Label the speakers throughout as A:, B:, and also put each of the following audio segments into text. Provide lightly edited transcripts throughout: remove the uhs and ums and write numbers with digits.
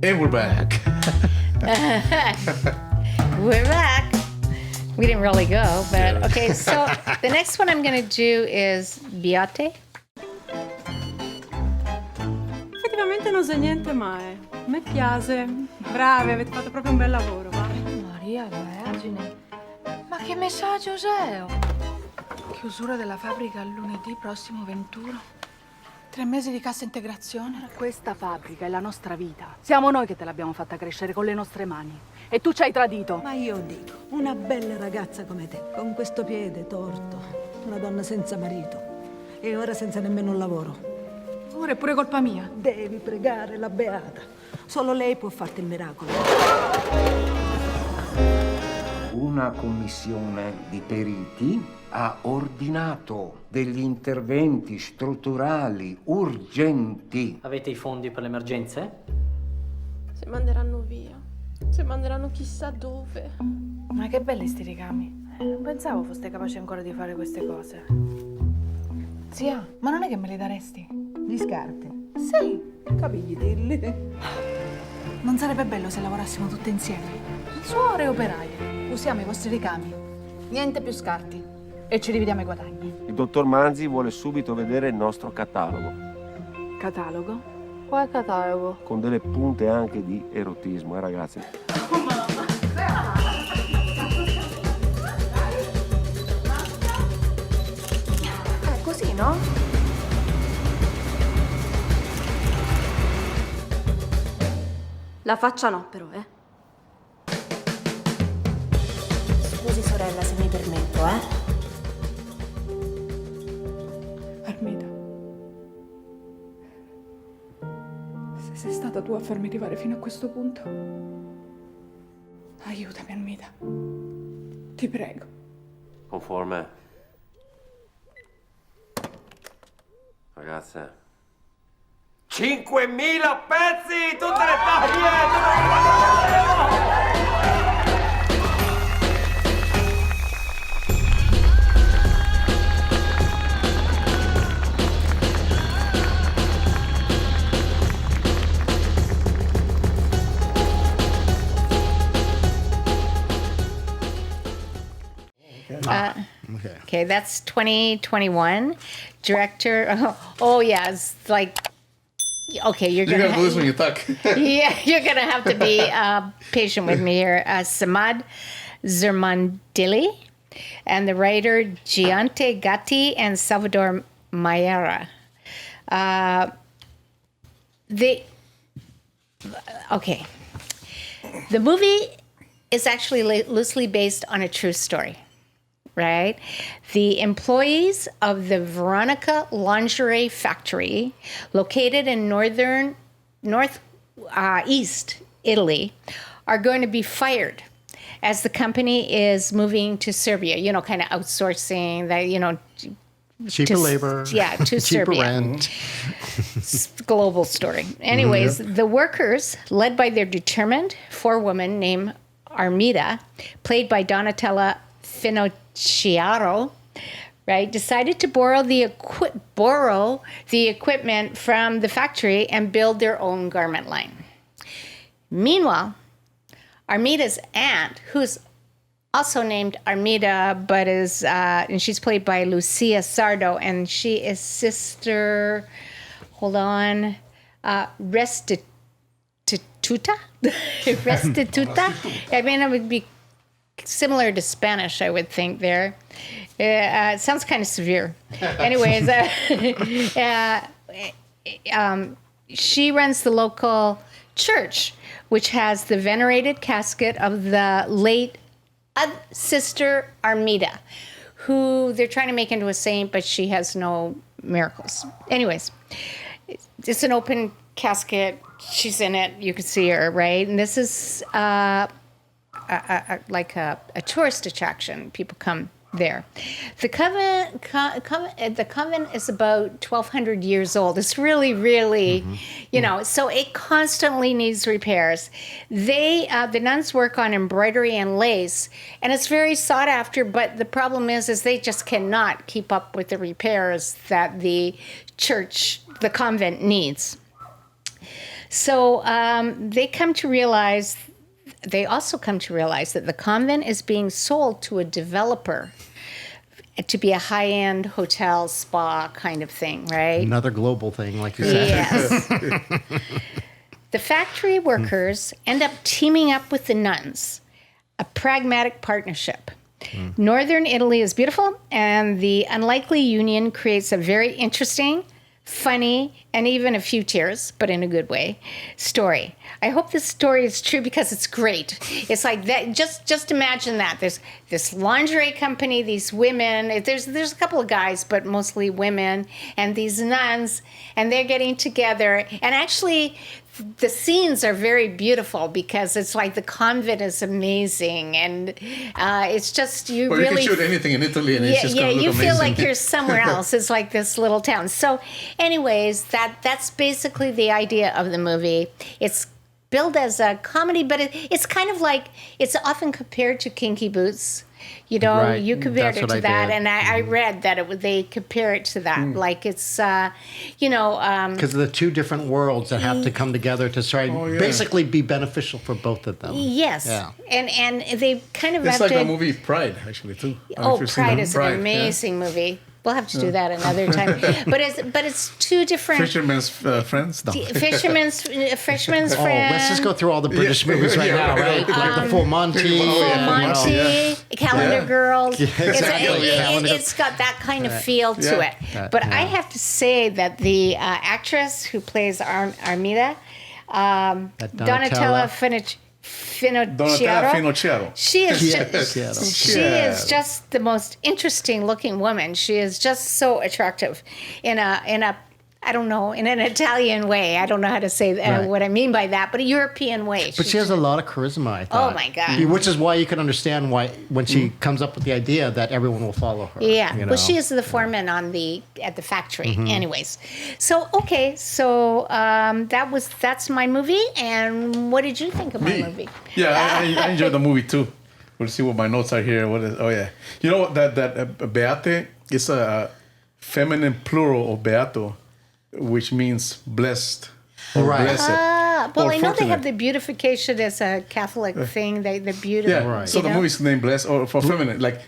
A: And we're back.
B: We're back. We didn't really go, but
A: Yeah.
B: okay. So the next one I'm going to do is Beate.
C: Effettivamente non so niente mai. A me piace. Brave, avete fatto proprio un bel lavoro, va.
D: Maria Vergine, ma che messaggio è? Chiusura della fabbrica lunedì prossimo 21. 3 mesi di cassa integrazione.
E: Questa fabbrica è la nostra vita. Siamo noi che te l'abbiamo fatta crescere con le nostre mani. E tu ci hai tradito.
F: Ma io dico, una bella ragazza come te, con questo piede torto, una donna senza marito e ora senza nemmeno un lavoro.
D: Ora è pure colpa mia.
F: Devi pregare la Beata. Solo lei può farti il miracolo.
G: Una commissione di periti ha ordinato degli interventi strutturali urgenti.
H: Avete i fondi per le emergenze?
C: Se manderanno via. Se manderanno chissà dove.
D: Ma che belli sti ricami. Non pensavo foste capaci ancora di fare queste cose. Zia, ma non è che me li daresti?
F: Di scarpe.
D: Sì.
F: Capigli dirli.
D: Non sarebbe bello se lavorassimo tutte insieme? Suore e operaie. Usiamo i vostri ricami. Niente più scarti. E ci dividiamo i guadagni.
I: Il dottor Manzi vuole subito vedere il nostro catalogo,
E: Catalogo? Quale catalogo?
I: con delle punte anche di erotismo, ragazzi.
D: Così, no?
E: La faccia no, però,
J: Scusi sorella se mi permetto,
C: Armida. Se sei stata tu a farmi arrivare fino a questo punto, aiutami, Armida. Ti prego.
I: Conforme. Ragazze.
G: 5.000 pezzi, tutte le taglie!
B: Okay, that's 2021. Director. Oh yeah, it's like. Okay, you're
A: You're
B: gonna.
A: gonna do this when you talk.
B: Yeah, you're gonna have to be patient with me here. Samad Zermandili, and the writer Giante Gatti and Salvador Mayera. Okay. The movie is actually loosely based on a true story, right? The employees of the Veronica lingerie factory, located in northeast Italy, are going to be fired as the company is moving to Serbia. You know, kind of outsourcing that. You know.
K: Cheaper labor.
B: Yeah, to
K: cheaper
B: Serbia.
K: rent.
B: Global story. Anyways, the workers, led by their determined forewoman named Armida, played by Donatella Finocchiaro, right, decided to borrow the equipment from the factory and build their own garment line. Meanwhile, Armida's aunt, who's also named Armida, but is and she's played by Lucia Sardo, and she is Sister. Hold on, Restituta. Restituta. I mean, it would be similar to Spanish, I would think. There, it sounds kind of severe. Anyways, she runs the local church, which has the venerated casket of the late Sister Armida, who they're trying to make into a saint, but she has no miracles. Anyways, it's an open casket. She's in it. You can see her, right? And this is like a tourist attraction. People come there. The convent is about 1,200 years old. It's really, you know, so it constantly needs repairs. The nuns work on embroidery and lace, and it's very sought after, but the problem is they just cannot keep up with the repairs that the church, the convent needs. So they also come to realize that the convent is being sold to a developer to be a high-end hotel spa kind of thing, right?
K: Another global thing, like you said.
B: Yes. The factory workers end up teaming up with the nuns, a pragmatic partnership. Northern Italy is beautiful, and the unlikely union creates a very interesting, funny, and even a few tears, but in a good way, story. I hope this story is true because it's great. It's like that. Just imagine that. There's this lingerie company, these women. There's a couple of guys, but mostly women, and these nuns, and they're getting together. And actually, the scenes are very beautiful because it's like the convent is amazing, and it's just you
A: Well,
B: really
A: you can shoot anything in Italy, and it's just going to look
B: you
A: amazing.
B: feel like you're somewhere else. It's like this little town. So, anyways, that's basically the idea of the movie. It's billed as a comedy, but it's kind of like it's often compared to Kinky Boots. You know,
K: Right.
B: you compared
K: That's
B: it
K: what
B: to
K: I
B: that,
K: did.
B: and I read that they compare it to that. Like it's,
K: Because of the two different worlds that have to come together to try basically be beneficial for both of them.
B: yes,
K: Yeah.
B: and they kind of
A: It's
B: have
A: like
B: to.
A: the movie Pride, actually, too. I don't know
B: Oh,
A: if you've seen
B: Pride
A: it.
B: is an amazing movie. We'll have to do that another time. But it's two different
A: Fisherman's Friends? No.
B: fisherman's friend.
K: Oh, let's just go through all the British movies right now, right? Like the Full Monty.
A: Oh, yeah.
B: Monty, Calendar Girls.
K: exactly.
B: It's got that kind of feel to
A: Yeah.
B: it. But I have to say that the actress who plays Armida, Donatella
A: Donatella
B: Finocchiaro,
A: Finocchiaro.
B: she is
K: Yes.
B: she is just the most interesting looking woman. She is just so attractive in a I don't know, in an Italian way. I don't know how to say
K: Right.
B: what I mean by that, but a European way.
K: But she has a lot of charisma, I thought.
B: Oh, my God.
K: Which is why you can understand why when she comes up with the idea that everyone will follow her.
B: Yeah,
K: you know?
B: well, she is the foreman at the factory. Anyways, so that's my movie. And what did you think of my movie?
A: Yeah, I enjoyed the movie, too. We'll see what my notes are here. What is? Oh, yeah. You know what? That Beate is a feminine plural of Beato, which means blessed or
K: Right.
A: blessed.
B: Well,
A: or
B: I know they
A: fortunate.
B: have the beautification as a Catholic thing. The beautiful.
A: Yeah,
K: Right.
A: so the movie's named Blessed, or for feminine, like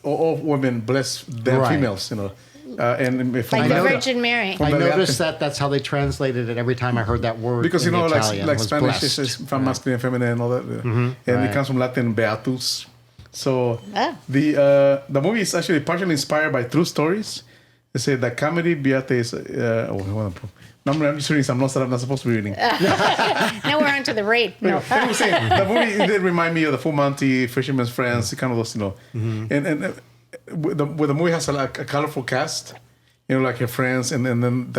A: all women bless them
K: Right.
A: females, you know. And from
B: Like the
A: Beate-
B: Virgin Mary.
K: I
A: Beate-
K: noticed that's how they translated it every time I heard that word.
A: because
K: in
A: you know,
K: Italian,
A: like
K: was
A: Spanish
K: blessed.
A: is from masculine and feminine and all that, and
K: right.
A: it comes from Latin Beatus. So
B: Ah.
A: the movie is actually partially inspired by true stories. They say the comedy Beate is. I'm just reading some notes that I'm not supposed to be reading.
B: Now we're on to the rape. No.
A: But I was saying, the movie did remind me of the Full Monty, Fisherman's Friends, kind of those, you know. And where the movie has a colorful cast, you know, like her friends, and then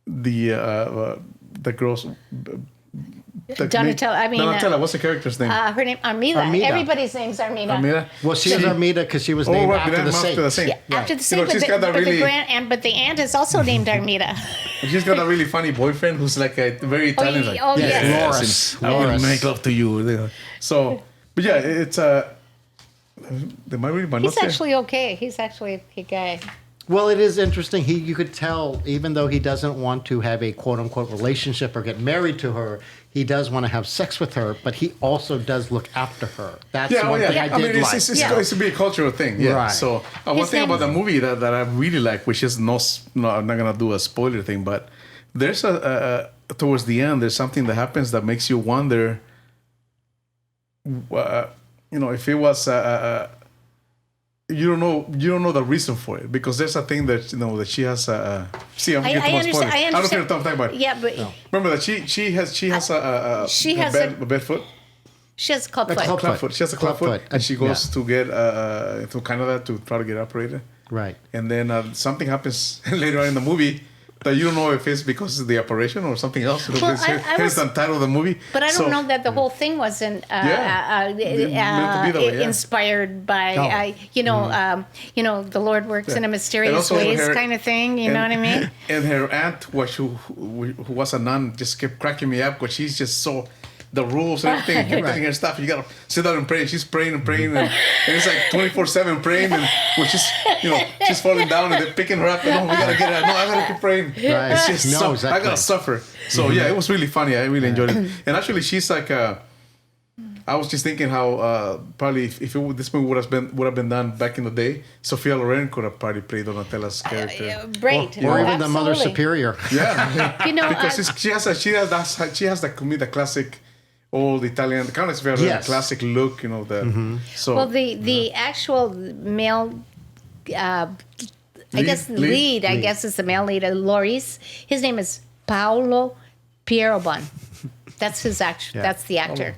A: the girls.
B: Donatella,
A: Donatella, what's the character's name?
B: Her name Armida.
K: Armida.
B: Everybody's name's Armida.
A: Armida?
K: Well, she is Armida because she was named after the saint.
B: Yeah, after the
A: You
B: saint,
A: know,
B: but,
A: she's got that really,
B: the aunt is also named Armida.
A: she's got a really funny boyfriend who's like a very Italian.
B: ye-
A: like,
B: oh, yes.
K: Loris.
A: I will
K: Loris.
A: make love to you. So, but yeah, it's am I reading my notes
B: He's
A: here?
B: actually okay. He's actually a good guy.
K: Well, it is interesting. You could tell, even though he doesn't want to have a quote unquote relationship or get married to her, he does want to have sex with her, but he also does look after her. That's one thing I did like.
A: It's to be a cultural thing. Yeah.
K: Right.
A: So one
B: His
A: thing about the
B: name's-
A: movie that I really like, which is no, I'm not gonna do a spoiler thing, but there's a towards the end, there's something that happens that makes you wonder. If it was you don't know the reason for it, because there's a thing that that she has see, I'm getting too much spoiler. I don't care what I'm talking about.
B: Yeah, but
A: Remember that she has
B: She
A: a
B: has
A: bad foot.
B: she has clubfoot.
K: clubfoot.
A: She has a clubfoot, and she goes to get to Canada to try to get operated.
K: Right.
A: And then something happens later on in the movie that you don't know if it's because of the operation or something else.
B: Well,
A: Here's the title of the movie.
B: But I don't know that the whole thing wasn't
A: meant to be that way, yeah.
B: inspired by the Lord works in a
A: And
B: mysterious
A: also
B: ways
A: her-
B: kind of thing. You know what I mean?
A: And her aunt, who was a nun, just kept cracking me up because she's just so the rules and everything and stuff. You gotta sit down and pray. She's praying and praying, and it's like 24/7 praying, and when she's falling down and they're picking her up. And, we gotta get her. No, I gotta keep praying.
K: Right.
A: It's just
K: Exactly.
A: I gotta suffer. So yeah, it was really funny. I really enjoyed it. And actually, she's like. I was just thinking how probably if this movie would have been done back in the day, Sofia Loren could have probably played Donatella's character,
B: Great.
K: Or even the Mother
B: Absolutely.
K: Superior.
A: Yeah,
B: You know,
A: because she has the classic old Italian kind of very
K: Yes.
A: classic look, So
B: well, the actual male, I guess lead, I guess is the male lead, Loris. His name is Paolo Pierobon. That's his actual. That's the actor.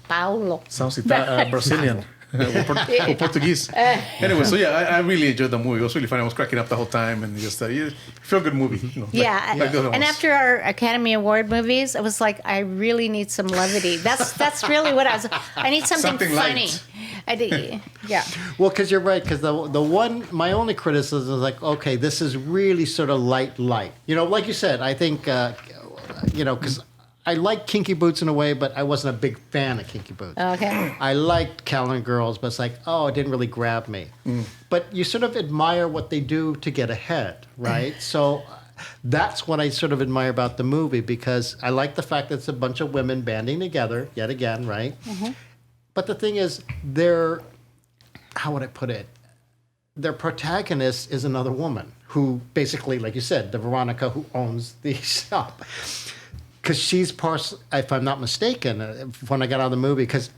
B: Paolo.
A: sounds Brazilian. or Portuguese. Anyway, so yeah, I really enjoyed the movie. It was really funny. I was cracking up the whole time, and just feel good movie.
B: Yeah,
A: like the other
B: and
A: ones.
B: after our Academy Award movies, I was like, I really need some levity. That's really what I need something funny.
A: Light.
B: Yeah.
K: Well, because you're right. Because my only criticism is like, okay, this is really sort of light. Like you said, I think, because I like Kinky Boots in a way, but I wasn't a big fan of Kinky Boots.
B: Okay.
K: I liked Calendar Girls, but it's like, it didn't really grab me. But you sort of admire what they do to get ahead, right? So that's what I sort of admire about the movie, because I like the fact that it's a bunch of women banding together, yet again, right? But the thing is, how would I put it? Their protagonist is another woman who basically, like you said, the Veronica who owns the shop. Because she's if I'm not mistaken, when I got out of the movie, because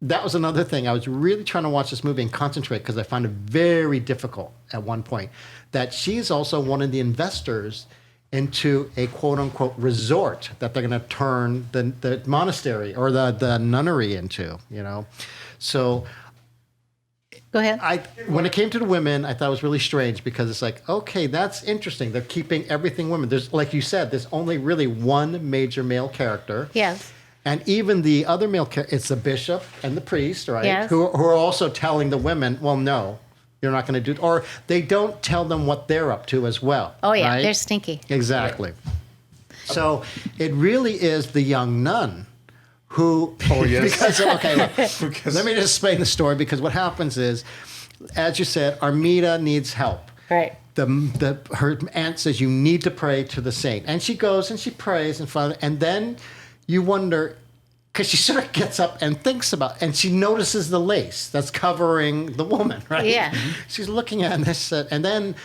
K: that was another thing. I was really trying to watch this movie and concentrate because I found it very difficult at one point, that she's also one of the investors into a quote-unquote resort that they're going to turn the monastery or the nunnery into, So
B: Go ahead.
K: when it came to the women, I thought it was really strange because it's like, okay, that's interesting. They're keeping everything women. There's, like you said, there's only really one major male character.
B: Yes.
K: And even the other male character, it's the bishop and the priest, right?
B: Yes.
K: Who are also telling the women, well, no, you're not going to do it. Or they don't tell them what they're up to as well.
B: Oh, yeah.
K: right?
B: They're stinky.
K: Exactly. So it really is the young nun who, because, let me just explain the story, because what happens is, as you said, Armida needs help.
B: Right.
K: Her aunt says, you need to pray to the saint. And she goes and she prays and then you wonder, because she sort of gets up and thinks about, and she notices the lace that's covering the woman, right?
B: Yeah.
K: She's looking at this, and then,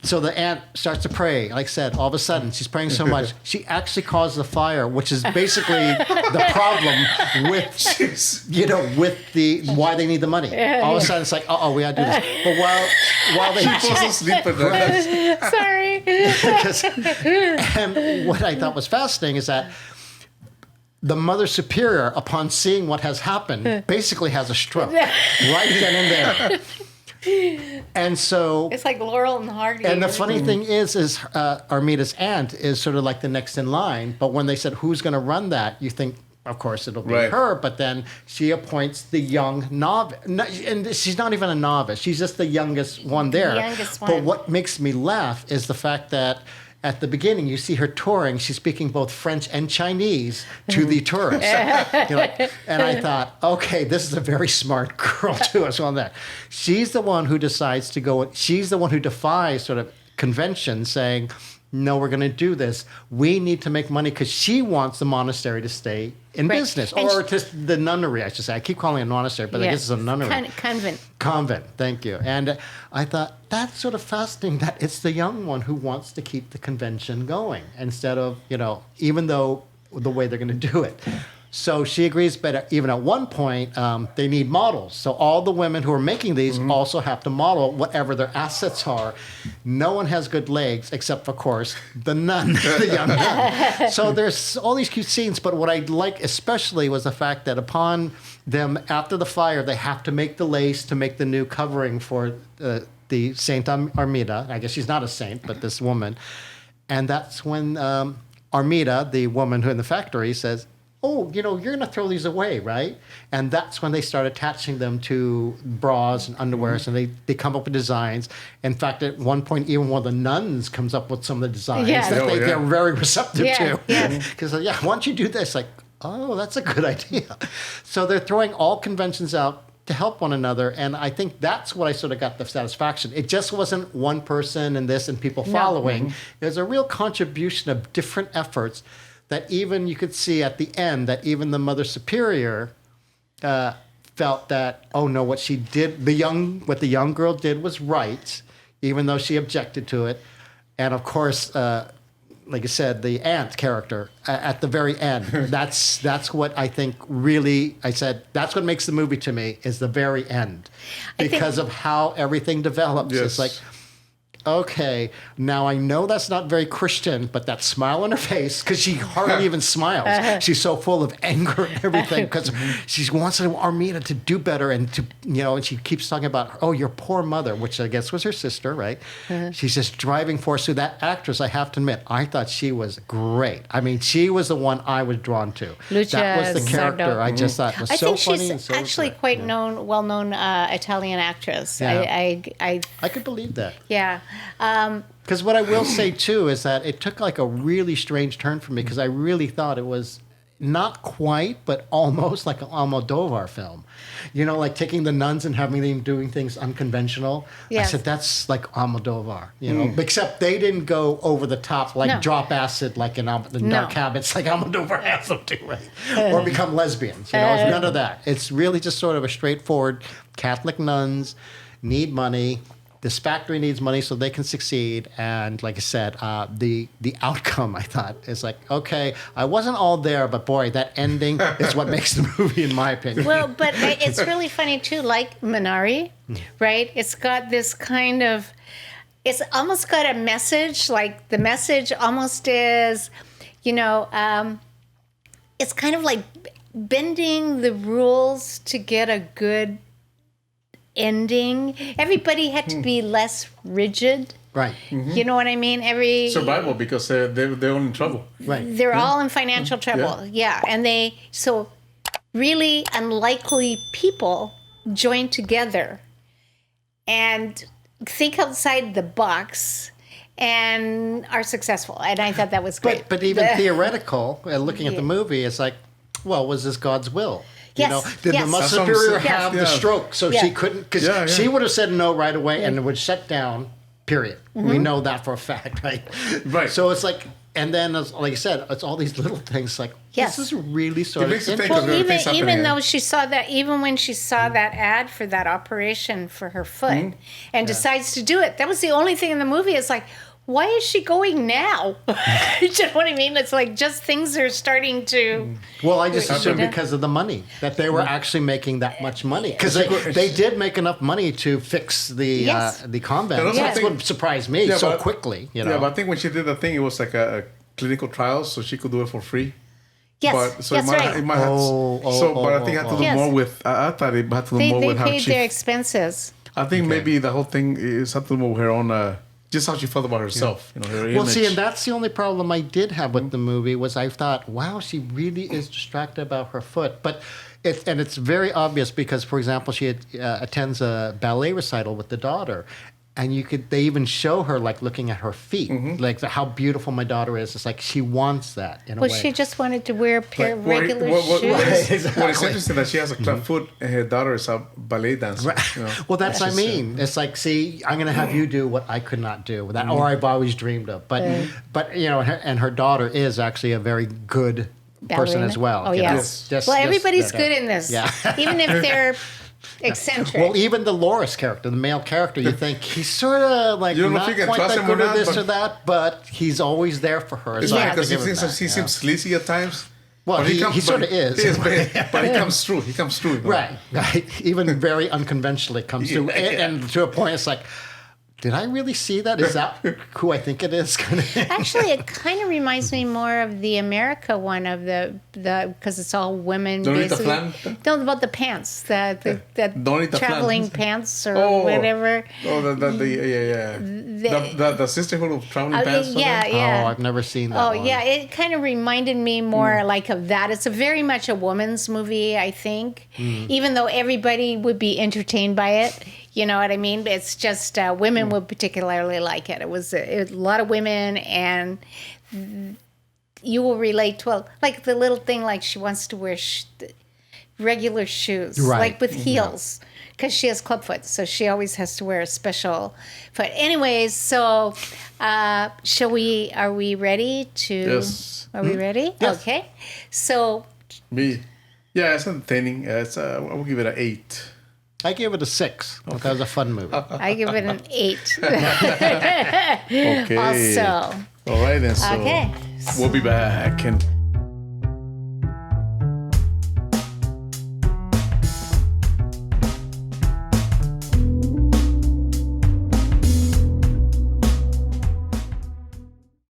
K: so the aunt starts to pray. Like I said, all of a sudden, she's praying so much, she actually causes a fire, which is basically the problem with, with the why they need the money. All of a sudden, it's like, we gotta do this. But while they
A: She falls asleep at that.
B: Sorry.
K: And what I thought was fascinating is that the Mother Superior, upon seeing what has happened, basically has a stroke right then and there. And so,
B: It's like Laurel and Hardy.
K: and the funny thing is Armida's aunt is sort of like the next in line. But when they said who's going to run that, you think, of course, it'll be her. But then she appoints the young novice, and she's not even a novice. She's just the youngest one there.
B: The youngest one.
K: But what makes me laugh is the fact that at the beginning, you see her touring. She's speaking both French and Chinese to the tourists. And I thought, okay, this is a very smart girl too, as well as that. She's the one who decides to go. She's the one who defies sort of convention, saying, no, we're going to do this. We need to make money, because she wants the monastery to stay in business.
B: And
K: or just the nunnery, I should say. I keep calling it a monastery, but I guess it's a nunnery.
B: Convent.
K: Convent, thank you. And I thought, that's sort of fascinating that it's the young one who wants to keep the convention going instead of, even though the way they're going to do it. So she agrees, but even at one point, they need models. So all the women who are making these also have to model whatever their assets are. No one has good legs, except, of course, the nun, the young nun. So there's all these cute scenes, but what I like especially was the fact that upon them, after the fire, they have to make the lace to make the new covering for the Saint Armida. I guess she's not a saint, but this woman. And that's when Armida, the woman who in the factory, says, you're going to throw these away, right? And that's when they start attaching them to bras and underwears, and they come up with designs. In fact, at one point, even one of the nuns comes up with some of the designs that they're very receptive to. Because, why don't you do this? Like, oh, that's a good idea. So they're throwing all conventions out to help one another. And I think that's what I sort of got the satisfaction. It just wasn't one person and this and people following. There's a real contribution of different efforts that even you could see at the end that even the Mother Superior felt that, oh no, what she did, what the young girl did was right, even though she objected to it. And of course, like I said, the aunt character at the very end, that's what I think really, I said, that's what makes the movie to me is the very end. Because of how everything develops.
A: Yes.
K: It's like, okay, now I know that's not very Christian, but that smile on her face, because she hardly even smiles. She's so full of anger and everything, because she wants Armida to do better, and to, and she keeps talking about, oh, your poor mother, which I guess was her sister, right? She's just driving force. So that actress, I have to admit, I thought she was great. I mean, she was the one I was drawn to.
B: Lucia
K: that was the character
B: Sardo.
K: I just thought was
B: I
K: so
B: think
K: funny
B: she's
K: and so
B: actually quite well-known Italian actress.
K: Yeah.
B: I
K: could believe that.
B: Yeah.
K: Because what I will say, too, is that it took like a really strange turn for me because I really thought it was not quite, but almost like an Almodovar film. Like taking the nuns and having them doing things unconventional.
B: Yes.
K: I said, that's like Almodovar, except they didn't go over the top, like drop acid like in the Dark Habits, like Almodovar has them do, right? Or become lesbians. It's none of that. It's really just sort of a straightforward Catholic nuns need money. This factory needs money so they can succeed. And like I said, the outcome, I thought, is like, okay, I wasn't all there, but boy, that ending is what makes the movie, in my opinion.
B: Well, but it's really funny, too, like Minari, right? It's got this kind of, it's almost got a message, like the message almost is, it's kind of like bending the rules to get a good ending. Everybody had to be less rigid.
K: Right.
B: You know what I mean?
A: Survival, because they're all in trouble.
K: Right.
B: They're all in financial trouble. Yeah. And so really unlikely people join together and think outside the box and are successful. And I thought that was great.
K: But even theoretical, looking at the movie, it's like, well, was this God's will?
B: Yes.
K: Did the Mother Superior have the stroke so she couldn't? Because she would have said no right away and it would shut down, period. We know that for a fact, right?
A: Right.
K: So it's like, and then, like I said, it's all these little things like, this is really sort of interesting.
B: Well, even though she saw that, even when she saw that ad for that operation for her foot and decides to do it, that was the only thing in the movie. It's like, why is she going now? You know what I mean? It's like just things are starting to...
K: Well, I just assumed because of the money, that they were actually making that much money. Because they did make enough money to fix the convent. That's what surprised me so quickly.
A: Yeah, but I think when she did the thing, it was like a clinical trial, so she could do it for free.
B: Yes,
A: but, so
B: that's right.
A: It might have, but I think it had to do more with... I thought it had to do more with how she...
B: They paid their expenses.
A: I think maybe the whole thing is had to do with her own... just how she felt about herself, her image.
K: Well, see, and that's the only problem I did have with the movie was I thought, wow, she really is distracted about her foot. But it's very obvious because, for example, she attends a ballet recital with the daughter. And they even show her like looking at her feet, like how beautiful my daughter is. It's like she wants that in a way.
B: Well, she just wanted to wear a pair of regular shoes.
A: What is interesting that she has a club foot and her daughter is a ballet dancer.
K: Right. Well, that's what I mean. It's like, see, I'm going to have you do what I could not do, or I've always dreamed of. But and her daughter is actually a very good person as well.
B: Oh, yes. Well, everybody's good in this. Yeah. Even if they're eccentric.
K: Well, even the Loris character, the male character, you think he's sort of like not quite that good at this or that, but he's always there for her.
A: It's funny because he seems sleazy at times.
K: Well, he sort of is.
A: He is, but he comes through. He comes through.
K: Right. Even very unconventionally comes through. And to a point, it's like, did I really see that? Is that who I think it is?
B: Actually, it kind of reminds me more of the America one of the because it's all women. Basically. No, about the pants, the traveling pants or whatever.
A: Oh, the Sisterhood of Traveling Pants.
B: Yeah.
K: Oh, I've never seen that.
B: Oh, yeah, it kind of reminded me more like of that. It's a very much a woman's movie, I think, even though everybody would be entertained by it. You know what I mean? It's just women would particularly like it. It was a lot of women, and you will relate to, like the little thing, like she wants to wear regular shoes,
K: Right.
B: like with heels, because she has clubfoot, so she always has to wear a special foot. Anyways, so are we ready to?
A: Yes.
B: Are we ready?
K: Yes.
B: Okay. So
A: Yeah, it's entertaining. I will give it an 8.
K: I gave it a 6 because it was a fun movie.
B: I give it an 8.
A: Okay.
B: Also.
A: All right, then. So
B: Okay.
A: we'll be back. And